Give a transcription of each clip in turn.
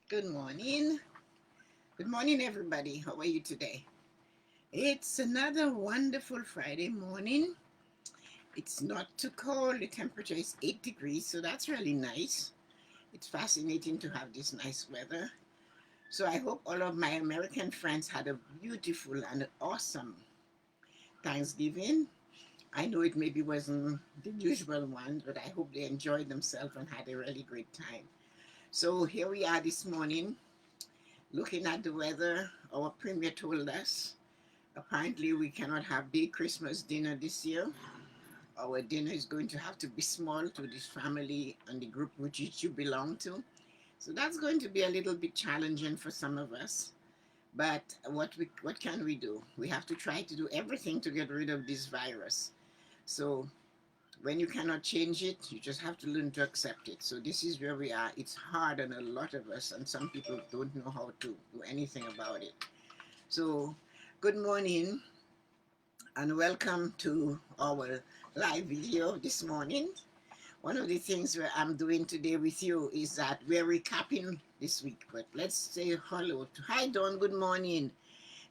Good morning. Good morning, everybody. How are you today? It's another wonderful Friday morning. It's not too cold. The temperature is 8 degrees, so that's really nice. It's fascinating to have this nice weather. So I hope all of my American friends had a beautiful and awesome Thanksgiving. I know it maybe wasn't the usual one, but I hope they enjoyed themselves and had a really great time. So here we are this morning looking at the weather. Our premier told us apparently, we cannot have big Christmas dinner this year. Our dinner is going to have to be small to this family and the group which you belong to. So that's going to be a little bit challenging for some of us. But what can we do? We have to try to do everything to get rid of this virus. So when you cannot change it, you just have to learn to accept it. So this is where we are. It's hard on a lot of us, and some people don't know how to do anything about it. So good morning and welcome to our live video this morning. One of the things where I'm doing today with you is that we're recapping this week. But let's say hello to hi Dawn, good morning.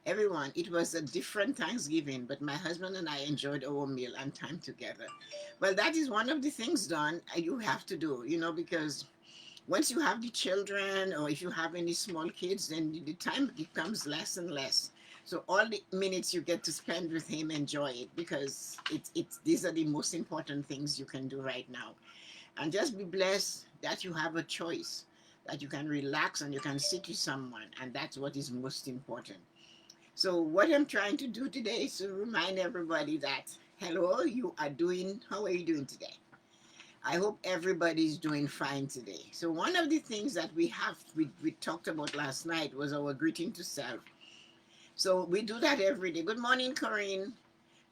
Everyone, it was a different Thanksgiving, but my husband and I enjoyed our meal and time together. Well, that is one of the things, Dawn, you have to do, because once you have the children or if you have any small kids, then the time becomes less and less. So all the minutes you get to spend with him, enjoy it, because it's these are the most important things you can do right now. And just be blessed that you have a choice, that you can relax and you can sit with someone, and that's what is most important. So what I'm trying to do today is to remind everybody that hello, you are doing how are you doing today? I hope everybody's doing fine today. So one of the things that we talked about last night was our greeting to self. So we do that every day. Good morning, Corinne.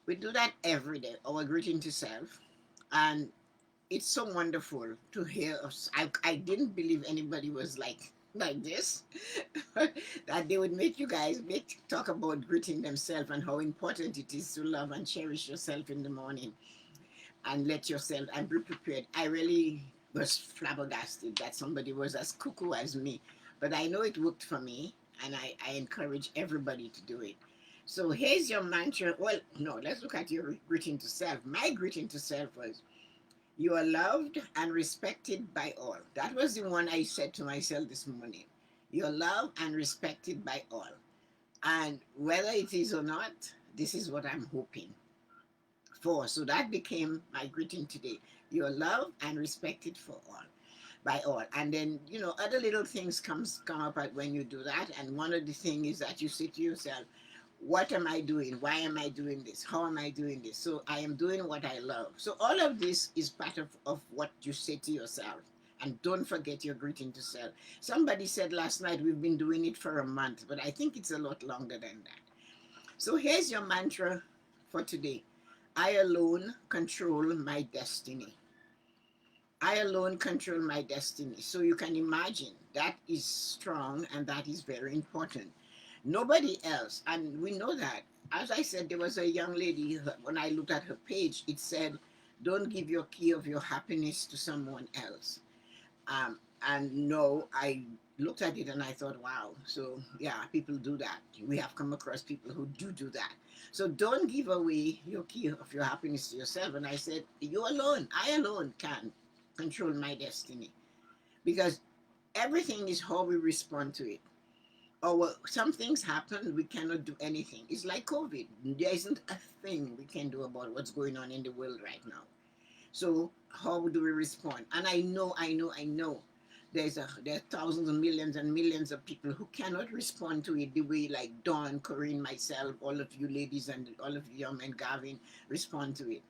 We do that every day, our greeting to self. And it's so wonderful to hear us. I didn't believe anybody was like this, that they would make you guys talk about greeting themselves and how important it is to love and cherish yourself in the morning and let yourself and be prepared. I really was flabbergasted that somebody was as cuckoo as me, but I know it worked for me, and I encourage everybody to do it. So here's your mantra. Well, no, let's look at your greeting to self. My greeting to self was, "You are loved and respected by all." That was the one I said to myself this morning. You're loved and respected by all. And whether it is or not, this is what I'm hoping for. So that became my greeting today. You're loved and respected for all, by all. And then, other little things come up when you do that. And one of the things is that you say to yourself, what am I doing? Why am I doing this? How am I doing this? So I am doing what I love. So all of this is part of what you say to yourself. And don't forget your greeting to self. Somebody said last night we've been doing it for a month, but I think it's a lot longer than that. So here's your mantra for today. I alone control my destiny. I alone control my destiny. So you can imagine that is strong and that is very important. Nobody else, and we know that. As I said, there was a young lady, when I looked at her page, it said, don't give your key of your happiness to someone else. And no, I looked at it and I thought, wow. So yeah, people do that. We have come across people who do that. So don't give away your key of your happiness to yourself. And I said, you alone, I alone can control my destiny, because everything is how we respond to it. Or some things happen, we cannot do anything. It's like COVID. There isn't a thing we can do about what's going on in the world right now. So how do we respond? And I know there are thousands and millions of people who cannot respond to it the way like Dawn, Corinne, myself, all of you ladies, and all of you young men, Gavin, respond to it.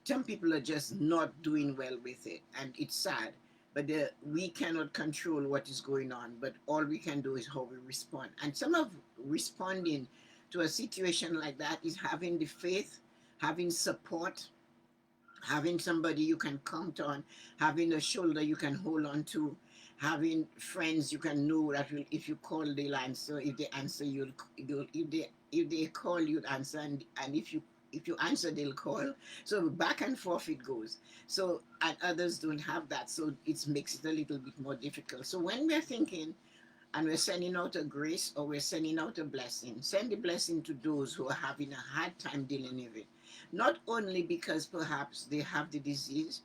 Some people are just not doing well with it, and it's sad. But we cannot control what is going on, but all we can do is how we respond. And some of responding to a situation like that is having the faith, having support, having somebody you can count on, having a shoulder you can hold on to, having friends you can know that will, if you call, they'll answer. If they answer, you'll if they call, you'll answer, and if you answer, they'll call. So back and forth it goes. And others don't have that, so it makes it a little bit more difficult. So when we're thinking, and we're sending out a grace or we're sending out a blessing. Send the blessing to those who are having a hard time dealing with it. Not only because perhaps they have the disease,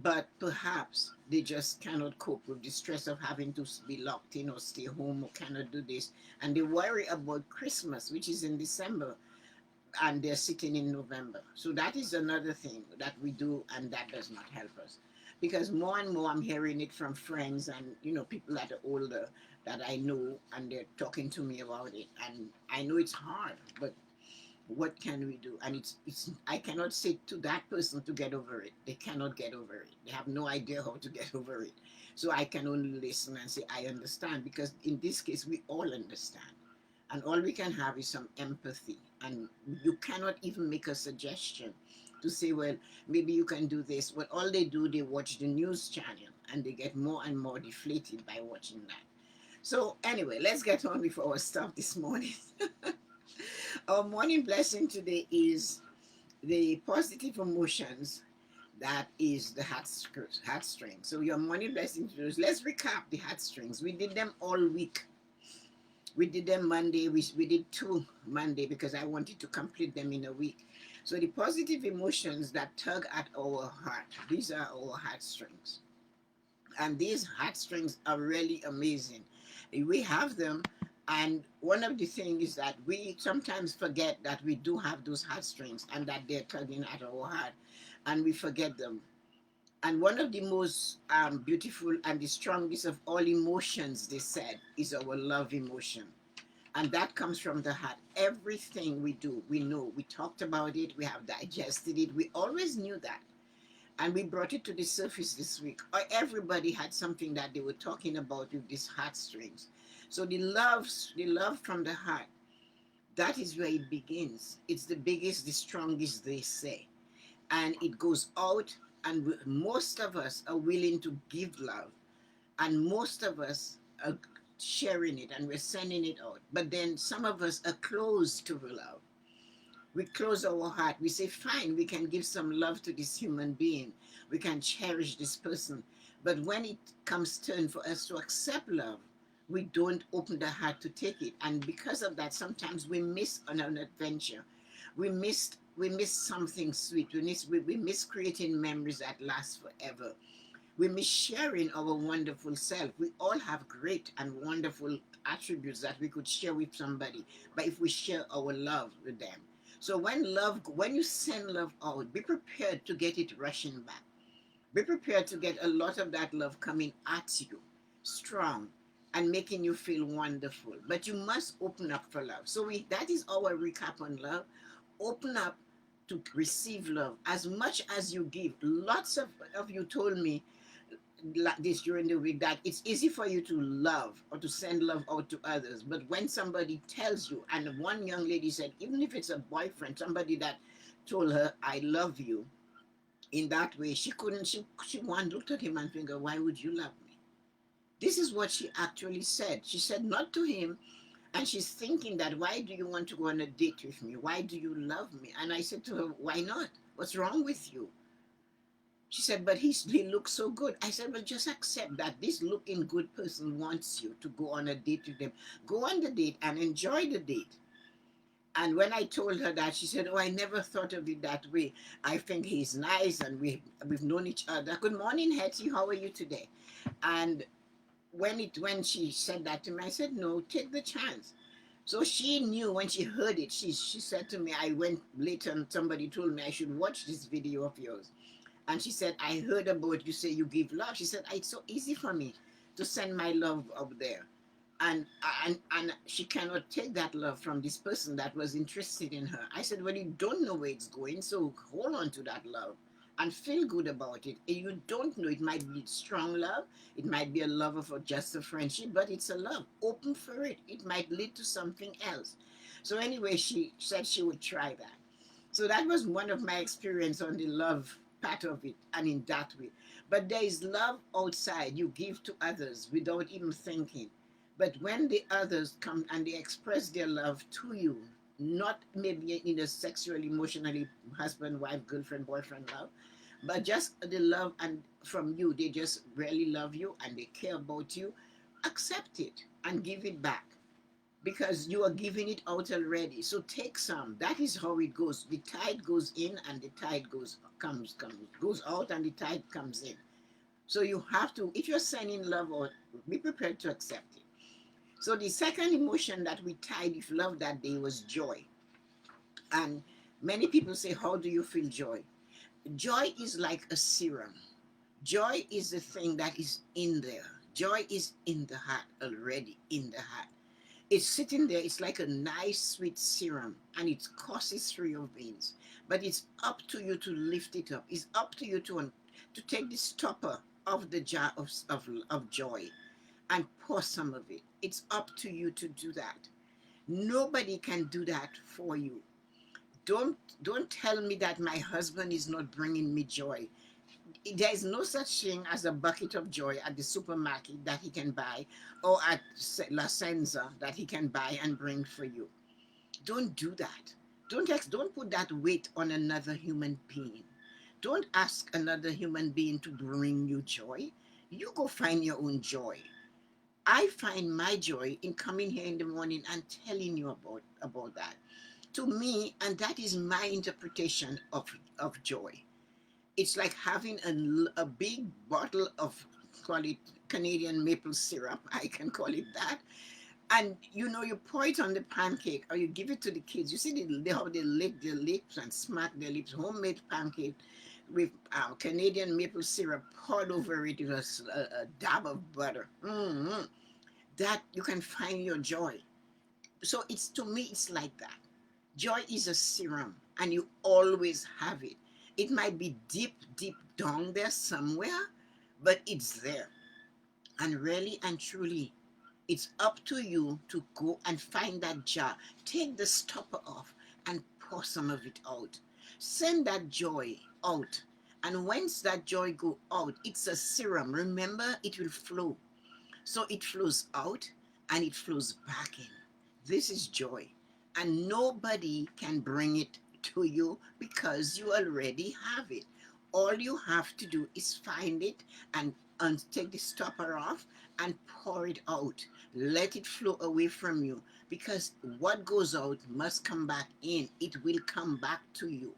but perhaps they just cannot cope with the stress of having to be locked in or stay home or cannot do this. And they worry about Christmas, which is in December, and they're sitting in November. So that is another thing that we do, and that does not help us. Because more and more I'm hearing it from friends and people that are older that I know, and they're talking to me about it. And I know it's hard, but what can we do? And it's I cannot say to that person to get over it. They cannot get over it. They have no idea how to get over it. So I can only listen and say I understand, because in this case we all understand. And all we can have is some empathy. And you cannot even make a suggestion to say, well, maybe you can do this. But all they do, they watch the news channel and they get more and more deflated by watching that. So anyway, let's get on with our stuff this morning. Our morning blessing today is the positive emotions. That is the heartstrings. So your morning blessing today is, let's recap the heartstrings. We did them all week. We did them Monday. We did 2 Monday because I wanted to complete them in a week. So the positive emotions that tug at our heart, these are our heartstrings. And these heartstrings are really amazing. We have them, and one of the things is that we sometimes forget that we do have those heartstrings and that they're tugging at our heart, and we forget them. And one of the most beautiful and the strongest of all emotions, they said, is our love emotion. And that comes from the heart. Everything we do, we know. We talked about it. We have digested it. We always knew that. And we brought it to the surface this week. Everybody had something that they were talking about with these heartstrings. So the love from the heart, that is where it begins. It's the biggest, the strongest, they say. And it goes out, and most of us are willing to give love. And most of us are sharing it, and we're sending it out. But then some of us are closed to the love. We close our heart. We say, fine, we can give some love to this human being. We can cherish this person. But when it comes turn for us to accept love, we don't open the heart to take it. And because of that, sometimes we miss on an adventure. We miss something sweet. We miss creating memories that last forever. We miss sharing our wonderful self. We all have great and wonderful attributes that we could share with somebody. But if we share our love with them, so when you send love out, be prepared to get it rushing back. Be prepared to get a lot of that love coming at you, strong, and making you feel wonderful. But you must open up for love. So that is our recap on love. Open up to receive love as much as you give. Lots of you told me this during the week, that it's easy for you to love or to send love out to others, but when somebody tells you, and one young lady said, even if it's a boyfriend, somebody that told her I love you in that way, she couldn't, she one looked at him and think, why would you love me? This is what she actually said. She said not to him, and she's thinking that, why do you want to go on a date with me? Why do you love me? And I said to her, why not? What's wrong with you? She said, but he looks so good. I said, well, just accept that this looking good person wants you to go on a date with them. Go on the date and enjoy the date. And when I told her that, she said, oh, I never thought of it that way. I think he's nice, and we've known each other. Good morning, Hetty. How are you today? And when she said that to me, I said, no, take the chance. So she knew when she heard it. She said to me, I went later and somebody told me I should watch this video of yours. And she said, I heard about you say you give love. She said, it's so easy for me to send my love up there. And she cannot take that love from this person that was interested in her. I said, well, you don't know where it's going, so hold on to that love and feel good about it. You don't know, it might be strong love, it might be a love of just a friendship, but it's a love. Open for it. It might lead to something else. So anyway, she said she would try that. So that was one of my experience on the love part of it, and in that way. But there is love outside you give to others without even thinking. But when the others come and they express their love to you, not maybe in a sexually, emotionally, husband, wife, girlfriend, boyfriend love, but just the love and from you, they just really love you and they care about you. accept it and give it back because you are giving it out already. So take some. That is how it goes. The tide goes in and the tide goes out and the tide comes in. So you have to, if you're sending love out, be prepared to accept it. So the second emotion that we tied with love that day was joy. And many people say, how do you feel joy? Joy is like a serum. Joy is the thing that is in there. Joy is in the heart, already in the heart. It's sitting there. It's like a nice sweet serum and it courses through your veins. But it's up to you to lift it up. It's up to you to take the stopper of the jar of joy and pour some of it. It's up to you to do that. Nobody can do that for you. Don't tell me that my husband is not bringing me joy. There is no such thing as a bucket of joy at the supermarket that he can buy or at La Senza that he can buy and bring for you. Don't do that. Don't put that weight on another human being. Don't ask another human being to bring you joy. You go find your own joy. I find my joy in coming here in the morning and telling you about that. To me, and that is my interpretation of joy. It's like having a big bottle of, call it Canadian maple syrup, I can call it that. And you pour it on the pancake or you give it to the kids. You see how they lick their lips and smack their lips. Homemade pancake with Canadian maple syrup poured over it with a dab of butter. That you can find your joy. So it's, to me, it's like that. Joy is a serum and you always have it. It might be deep, deep down there somewhere, but it's there. And really and truly, it's up to you to go and find that jar. Take the stopper off and pour some of it out. Send that joy out. And once that joy go out, it's a serum. Remember, it will flow. So it flows out and it flows back in. This is joy. And nobody can bring it to you because you already have it. All you have to do is find it and take the stopper off and pour it out. Let it flow away from you because what goes out must come back in. It will come back to you.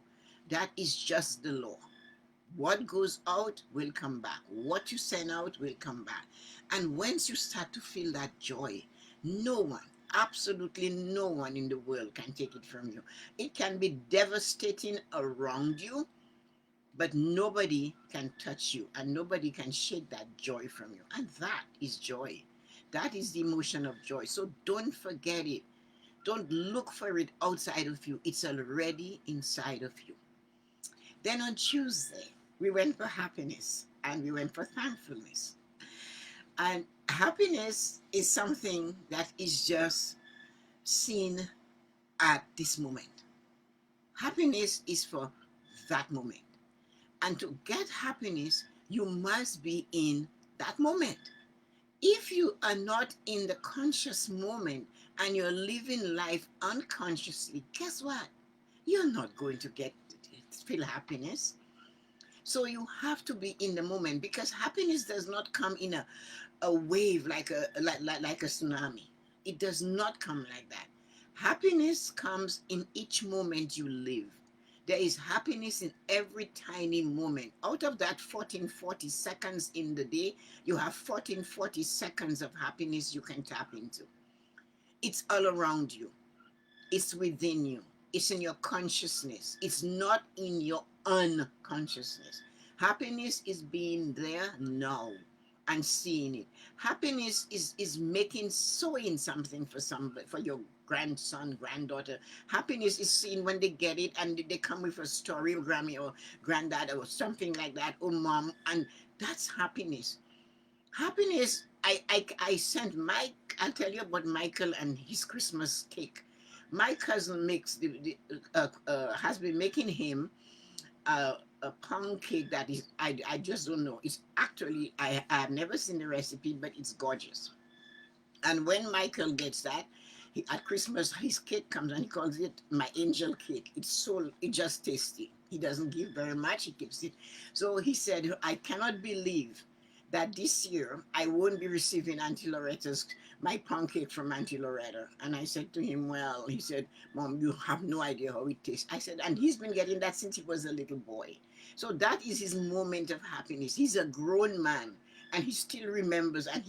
That is just the law. What goes out will come back. What you send out will come back. And once you start to feel that joy, no one, absolutely no one in the world can take it from you. It can be devastating around you, but nobody can touch you and nobody can shake that joy from you. And that is joy. That is the emotion of joy. So don't forget it. Don't look for it outside of you. It's already inside of you. Then on Tuesday, we went for happiness and we went for thankfulness. And happiness is something that is just seen at this moment. Happiness is for that moment. And to get happiness, you must be in that moment. If you are not in the conscious moment and you're living life unconsciously, guess what? You're not going to feel happiness. So you have to be in the moment because happiness does not come in a wave like a tsunami. It does not come like that. Happiness comes in each moment you live. There is happiness in every tiny moment. Out of that 1440 seconds in the day, you have 1440 seconds of happiness you can tap into. It's all around you. It's within you. It's in your consciousness. It's not in your unconsciousness. Happiness is being there now and seeing it. Happiness is sowing something for somebody, for your grandson, granddaughter. Happiness is seen when they get it and they come with a story, or Grammy or granddad or something like that, or mom, and that's happiness. Happiness, I sent Mike, I'll tell you about Michael and his Christmas cake. My cousin has been making him a pound cake that is, I just don't know. It's actually, I have never seen the recipe, but it's gorgeous. And when Michael gets that, at Christmas, his cake comes and he calls it my angel cake. It's just tasty. He doesn't give very much, he keeps it. So he said, I cannot believe that this year I won't be receiving Auntie Loretta's my pound cake from Auntie Loretta. And I said to him, well, he said, Mom, you have no idea how it tastes. I said, and he's been getting that since he was a little boy. So that is his moment of happiness. He's a grown man and he still remembers and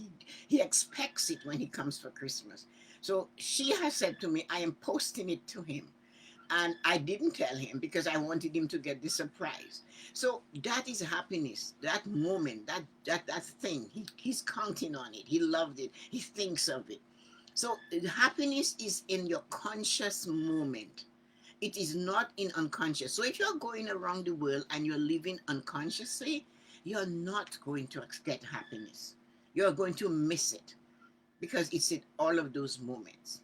he expects it when he comes for Christmas. So she has said to me, I am posting it to him. And I didn't tell him because I wanted him to get the surprise. So that is happiness. That moment, that thing. He's counting on it. He loved it. He thinks of it. So happiness is in your conscious moment. It is not in unconscious. So if you're going around the world and you're living unconsciously, you're not going to get happiness. You're going to miss it because it's in all of those moments.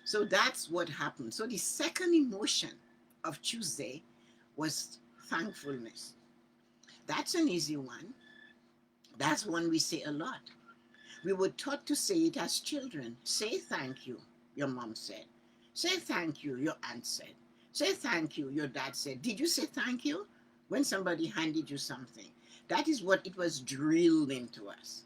So that's what happened. So the second emotion of Tuesday was thankfulness. That's an easy one. That's one we say a lot. We were taught to say it as children. Say thank you, your mom said. Say thank you, your aunt said. Say thank you, your dad said. Did you say thank you when somebody handed you something? That is what it was drilled into us.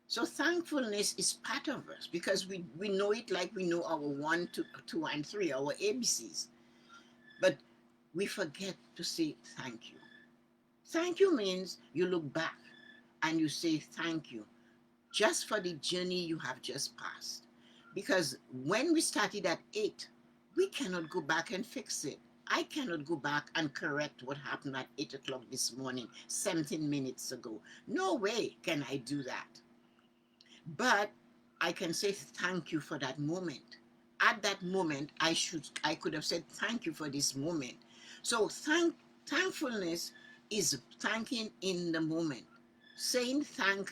So thankfulness is part of us because we know it like we know our 1, 2, and 3, our ABCs. But we forget to say thank you. Thank you means you look back and you say thank you just for the journey you have just passed. Because when we started at 8, we cannot go back and fix it. I cannot go back and correct what happened at 8 o'clock this morning, 17 minutes ago. No way can I do that. But I can say thank you for that moment. At that moment, I could have said thank you for this moment. So thankfulness is thanking in the moment. Saying thank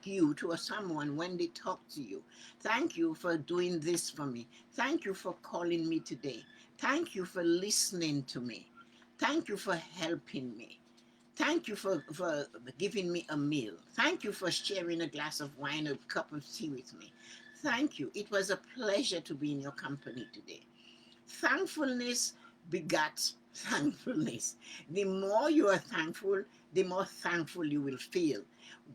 you to someone when they talk to you. Thank you for doing this for me. Thank you for calling me today. Thank you for listening to me. Thank you for helping me. Thank you for giving me a meal. Thank you for sharing a glass of wine, a cup of tea with me. Thank you. It was a pleasure to be in your company today. Thankfulness begats thankfulness. The more you are thankful, the more thankful you will feel.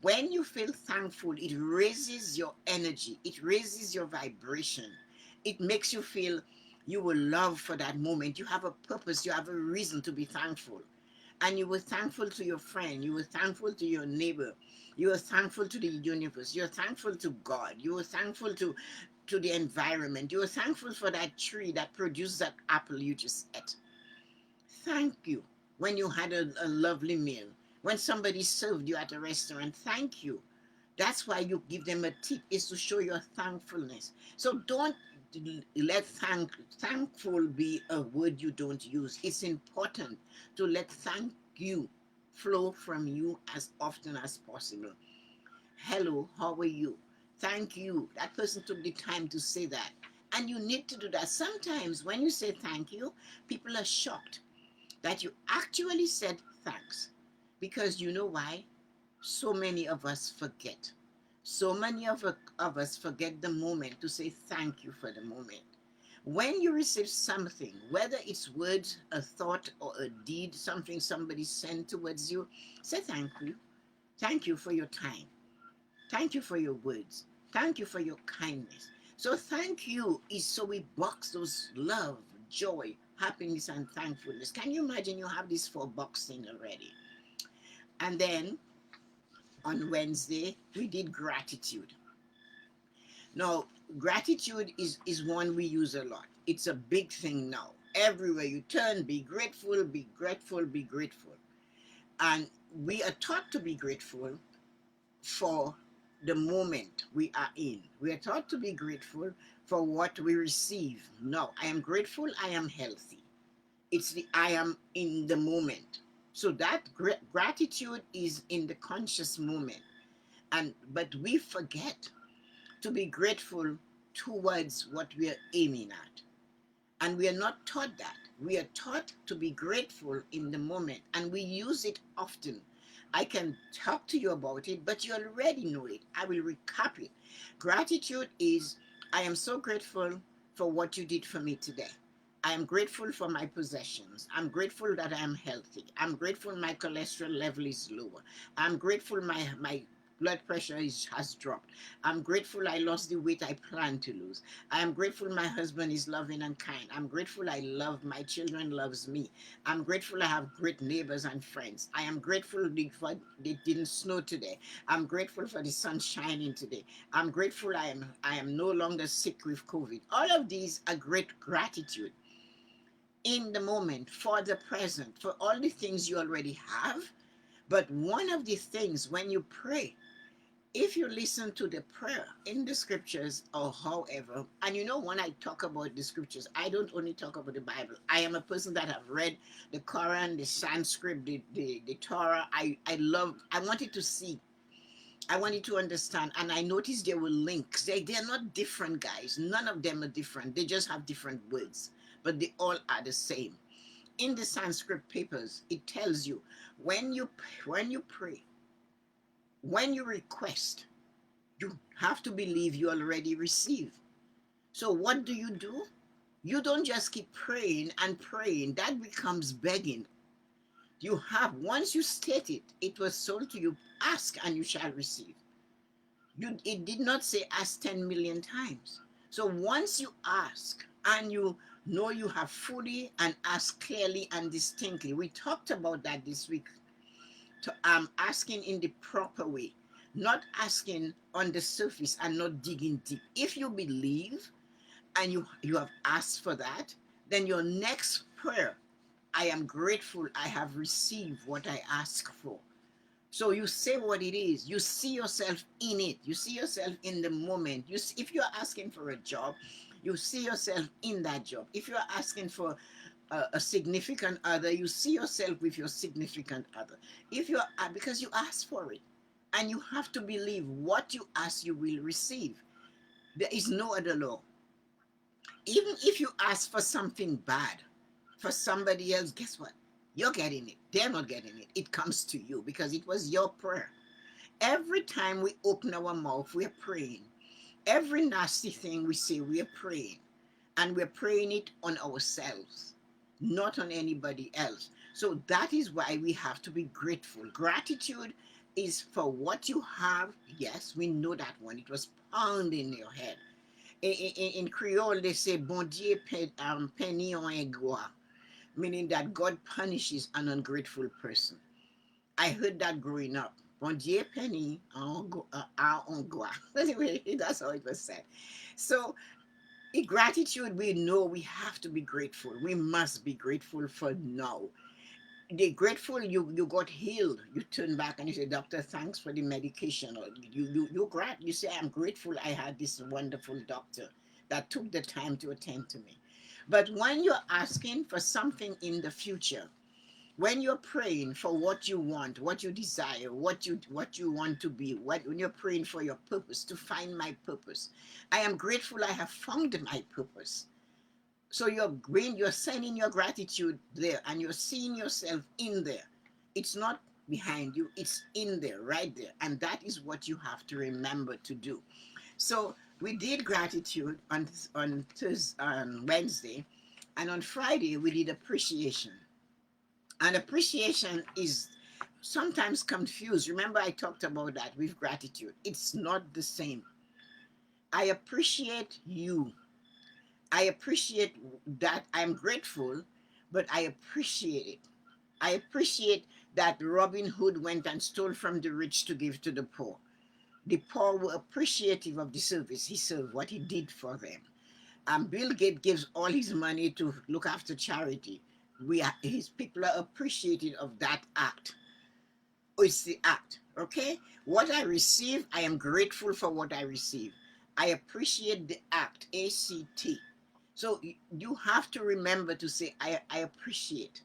When you feel thankful, it raises your energy, it raises your vibration. It makes you feel you will love for that moment. You have a purpose, you have a reason to be thankful. And you were thankful to your friend, you were thankful to your neighbor, you were thankful to the universe, you're thankful to God, you were thankful to the environment, you were thankful for that tree that produced that apple you just ate. Thank you when you had a lovely meal, when somebody served you at a restaurant. Thank you. That's why you give them a tip, is to show your thankfulness. So don't let thankful be a word you don't use. It's important to let thank you flow from you as often as possible. Hello, how are you? Thank you. That person took the time to say that. And you need to do that. Sometimes when you say thank you, people are shocked that you actually said thanks. Because you know why? So many of us forget. So many of us forget the moment to say thank you for the moment. When you receive something, whether it's words, a thought, or a deed, something somebody sent towards you, say thank you. Thank you for your time. Thank you for your words. Thank you for your kindness. So thank you is so we box those love, joy, happiness, and thankfulness. Can you imagine you have these 4 boxing already? And then on Wednesday, we did gratitude. Now, gratitude is one we use a lot. It's a big thing now. Everywhere you turn, be grateful, be grateful, be grateful. And we are taught to be grateful for the moment we are in. We are taught to be grateful for what we receive. No, I am grateful, I am healthy. It's the I am in the moment. So that gratitude is in the conscious moment. But we forget to be grateful towards what we are aiming at. And we are not taught that. We are taught to be grateful in the moment, and we use it often. I can talk to you about it, but you already know it. I will recap it. Gratitude is, I am so grateful for what you did for me today. I am grateful for my possessions. I'm grateful that I am healthy. I'm grateful my cholesterol level is lower. I'm grateful my blood pressure has dropped. I'm grateful I lost the weight I planned to lose. I am grateful my husband is loving and kind. I'm grateful I love my children loves me. I'm grateful I have great neighbors and friends. I am grateful for it didn't snow today. I'm grateful for the sun shining today. I'm grateful I am no longer sick with COVID. All of these are great gratitude in the moment, for the present, for all the things you already have. But one of the things when you pray, if you listen to the prayer in the scriptures or however, and when I talk about the scriptures, I don't only talk about the Bible. I am a person that have read the Quran, the Sanskrit, the Torah. I wanted to see, I wanted to understand, and I noticed there were links. They're not different, guys. None of them are different. They just have different words, but they all are the same. In the Sanskrit papers, it tells you when you pray, when you request, you have to believe you already receive. So what do? You don't just keep praying and praying. That becomes begging. You have, once you state it, it was told to you, ask and you shall receive. It did not say ask 10 million times. So once you ask and you know you have fully and ask clearly and distinctly, we talked about that this week, to asking in the proper way, not asking on the surface and not digging deep. If you believe and you have asked for that, then your next prayer, I am grateful I have received what I ask for. So you say what it is. You see yourself in it. You see yourself in the moment. If you're asking for a job, you see yourself in that job. If you're asking for a significant other, you see yourself with your significant other. If you're Because you asked for it, and you have to believe what you ask you will receive. There is no other law. Even if you ask for something bad for somebody else, guess what? You're getting it. They're not getting it. It comes to you because it was your prayer. Every time we open our mouth, we're praying. Every nasty thing we say, we're praying. And we're praying it on ourselves, not on anybody else. So that is why we have to be grateful. Gratitude is for what you have. Yes, we know that one. It was pounding in your head. In Creole, they say, bon Dieu penny en égua, meaning that God punishes an ungrateful person. I heard that growing up. Bon Dieu penny en égua. Anyway, that's how it was said. So in gratitude, we know we have to be grateful. We must be grateful for now. The grateful you got healed. You turn back and you say, doctor, thanks for the medication. Or you say, I'm grateful I had this wonderful doctor that took the time to attend to me. But when you're asking for something in the future, when you're praying for what you want, what you desire, what you want to be, when you're praying for your purpose, to find my purpose, I am grateful I have found my purpose. So you're sending your gratitude there and you're seeing yourself in there. It's not behind you, it's in there, right there. And that is what you have to remember to do. So we did gratitude on Wednesday, and on Friday we did appreciation. And appreciation is sometimes confused. Remember, I talked about that with gratitude. It's not the same. I appreciate you. I appreciate that. I'm grateful, but I appreciate it. I appreciate that Robin Hood went and stole from the rich to give to the poor. The poor were appreciative of the service he served, what he did for them. And Bill Gates gives all his money to look after charity. His people are appreciative of that act. It's the act, okay? What I receive, I am grateful for what I receive. I appreciate the act, ACT. So you have to remember to say, I appreciate.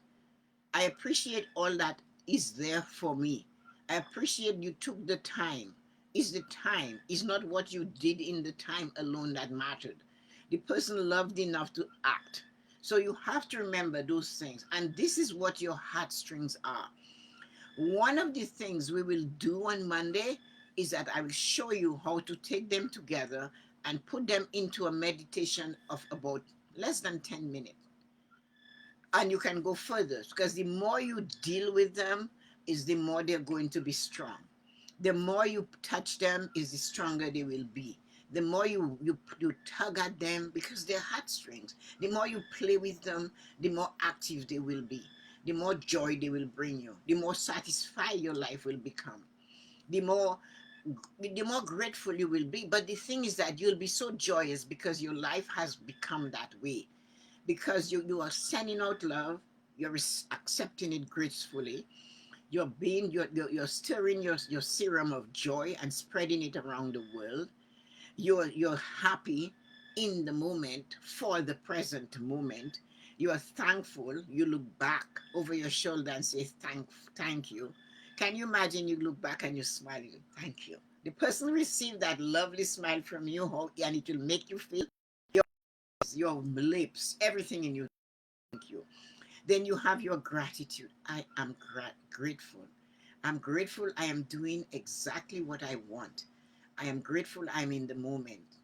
I appreciate all that is there for me. I appreciate you took the time. Is the time, is not what you did in the time alone that mattered. The person loved enough to act. So you have to remember those things. And this is what your heartstrings are. One of the things we will do on Monday is that I will show you how to take them together and put them into a meditation of about less than 10 minutes. And you can go further because the more you deal with them is the more they're going to be strong. The more you touch them, is the stronger they will be. The more you tug at them, because they're heartstrings, the more you play with them, the more active they will be, the more joy they will bring you, the more satisfied your life will become, the more the more grateful you will be. But the thing is that you'll be so joyous because your life has become that way, because you are sending out love, you're accepting it gracefully, you're stirring your serum of joy and spreading it around the world. You're happy in the moment, for the present moment. You are thankful. You look back over your shoulder and say thank you. Can you imagine, you look back and you smile, you say, thank you. The person received that lovely smile from you, and it will make you feel your lips, everything in you, thank you. Then you have your gratitude. I am grateful. I'm grateful I am doing exactly what I want. I am grateful I'm in the moment.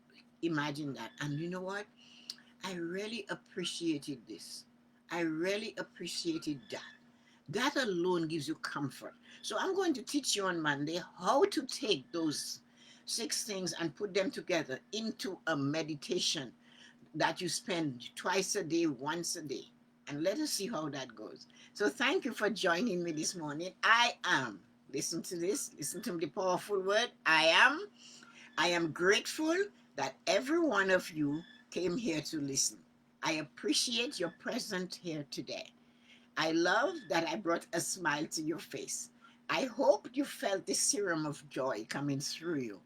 Imagine that. And you know what? I really appreciated this. I really appreciated that. That alone gives you comfort. So I'm going to teach you on Monday how to take those 6 things and put them together into a meditation that you spend twice a day, once a day. And let us see how that goes. So thank you for joining me this morning. I am, listen to this, listen to the powerful word, I am grateful that every one of you came here to listen. I appreciate your presence here today. I love that I brought a smile to your face. I hope you felt the serum of joy coming through you.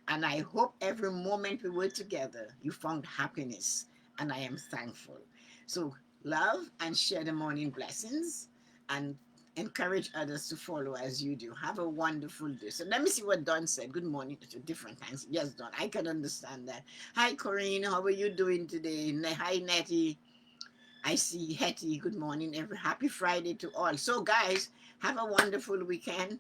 And I hope every moment we were together, you found happiness. And I am thankful. So love and share the morning blessings and encourage others to follow as you do. Have a wonderful day. So let me see what Don said. Good morning to different times. Yes, Don, I can understand that. Hi, Corinne. How are you doing today? Hi, Nettie. I see Hetty. Good morning. Every happy Friday to all. So, guys, have a wonderful weekend.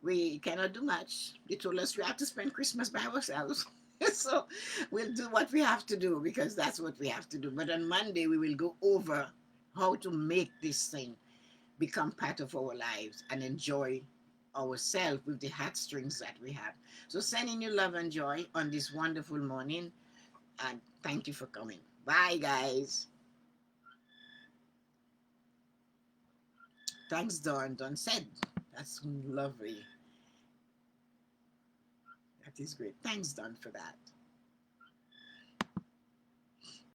We cannot do much. They told us we have to spend Christmas by ourselves. So we'll do what we have to do, because that's what we have to do. But on Monday, we will go over how to make this thing become part of our lives and enjoy ourselves with the heartstrings that we have. So, sending you love and joy on this wonderful morning. And thank you for coming. Bye, guys. Thanks, Don. Don said. That's lovely. That is great. Thanks, Don, for that.